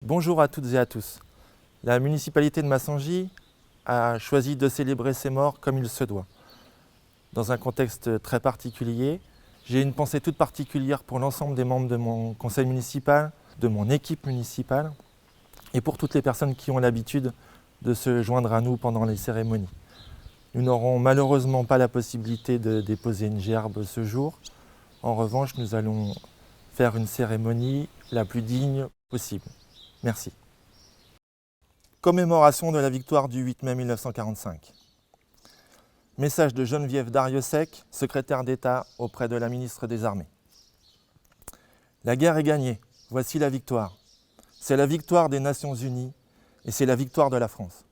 Bonjour à toutes et à tous. La municipalité de Massangis a choisi de célébrer ses morts comme il se doit. Dans un contexte très particulier, j'ai une pensée toute particulière pour l'ensemble des membres de mon conseil municipal, de mon équipe municipale et pour toutes les personnes qui ont l'habitude de se joindre à nous pendant les cérémonies. Nous n'aurons malheureusement pas la possibilité de déposer une gerbe ce jour. En revanche, nous allons faire une cérémonie la plus digne possible. Merci. Commémoration de la victoire du 8 mai 1945. Message de Geneviève Darrieussecq, secrétaire d'État auprès de la ministre des Armées. La guerre est gagnée, voici la victoire. C'est la victoire des Nations Unies et c'est la victoire de la France.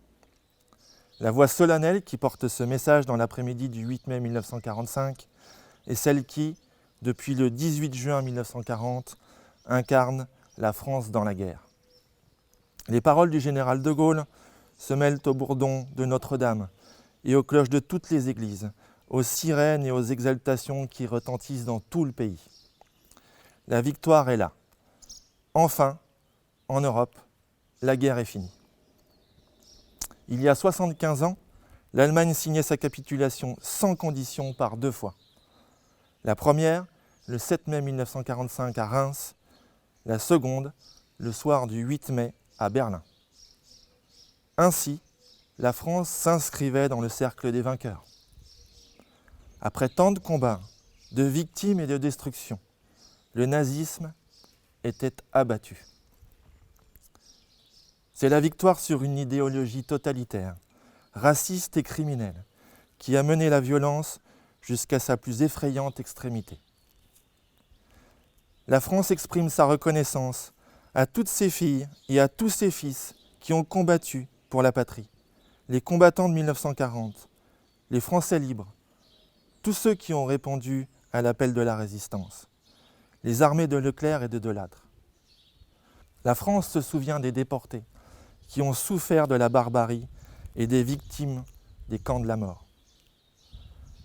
La voix solennelle qui porte ce message dans l'après-midi du 8 mai 1945 est celle qui, depuis le 18 juin 1940, incarne la France dans la guerre. Les paroles du général de Gaulle se mêlent au bourdon de Notre-Dame et aux cloches de toutes les églises, aux sirènes et aux exaltations qui retentissent dans tout le pays. La victoire est là. Enfin, en Europe, la guerre est finie. Il y a 75 ans, l'Allemagne signait sa capitulation sans condition par 2 fois. La première, le 7 mai 1945 à Reims, la seconde, le soir du 8 mai à Berlin. Ainsi, la France s'inscrivait dans le cercle des vainqueurs. Après tant de combats, de victimes et de destructions, le nazisme était abattu. C'est la victoire sur une idéologie totalitaire, raciste et criminelle, qui a mené la violence jusqu'à sa plus effrayante extrémité. La France exprime sa reconnaissance à toutes ses filles et à tous ses fils qui ont combattu pour la patrie, les combattants de 1940, les Français libres, tous ceux qui ont répondu à l'appel de la résistance, les armées de Leclerc et de Delattre. La France se souvient des déportés qui ont souffert de la barbarie et des victimes des camps de la mort.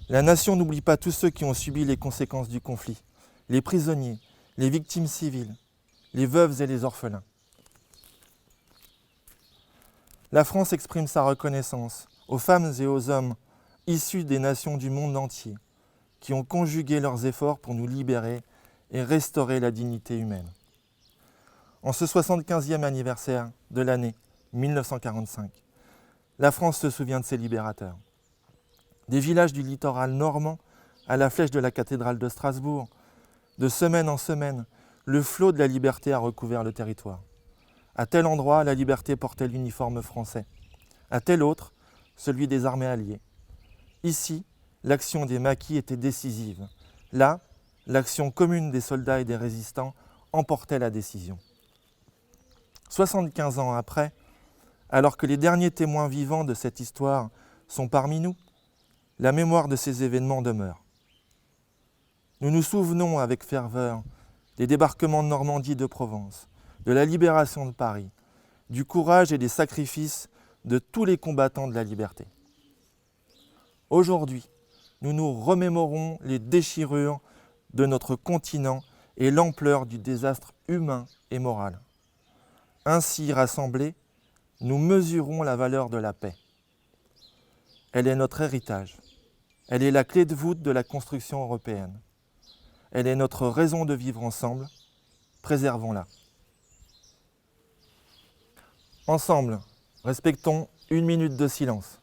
La nation n'oublie pas tous ceux qui ont subi les conséquences du conflit, les prisonniers, les victimes civiles, les veuves et les orphelins. La France exprime sa reconnaissance aux femmes et aux hommes issus des nations du monde entier qui ont conjugué leurs efforts pour nous libérer et restaurer la dignité humaine. En ce 75e anniversaire de l'année 1945, la France se souvient de ses libérateurs. Des villages du littoral normand à la flèche de la cathédrale de Strasbourg, de semaine en semaine, le flot de la liberté a recouvert le territoire. À tel endroit, la liberté portait l'uniforme français. À tel autre, celui des armées alliées. Ici, l'action des maquis était décisive. Là, l'action commune des soldats et des résistants emportait la décision. 75 ans après, alors que les derniers témoins vivants de cette histoire sont parmi nous, la mémoire de ces événements demeure. Nous nous souvenons avec ferveur des débarquements de Normandie et de Provence, de la libération de Paris, du courage et des sacrifices de tous les combattants de la liberté. Aujourd'hui, nous nous remémorons les déchirures de notre continent et l'ampleur du désastre humain et moral. Ainsi rassemblés, nous mesurons la valeur de la paix. Elle est notre héritage. Elle est la clé de voûte de la construction européenne. Elle est notre raison de vivre ensemble. Préservons-la. Ensemble, respectons 1 minute de silence.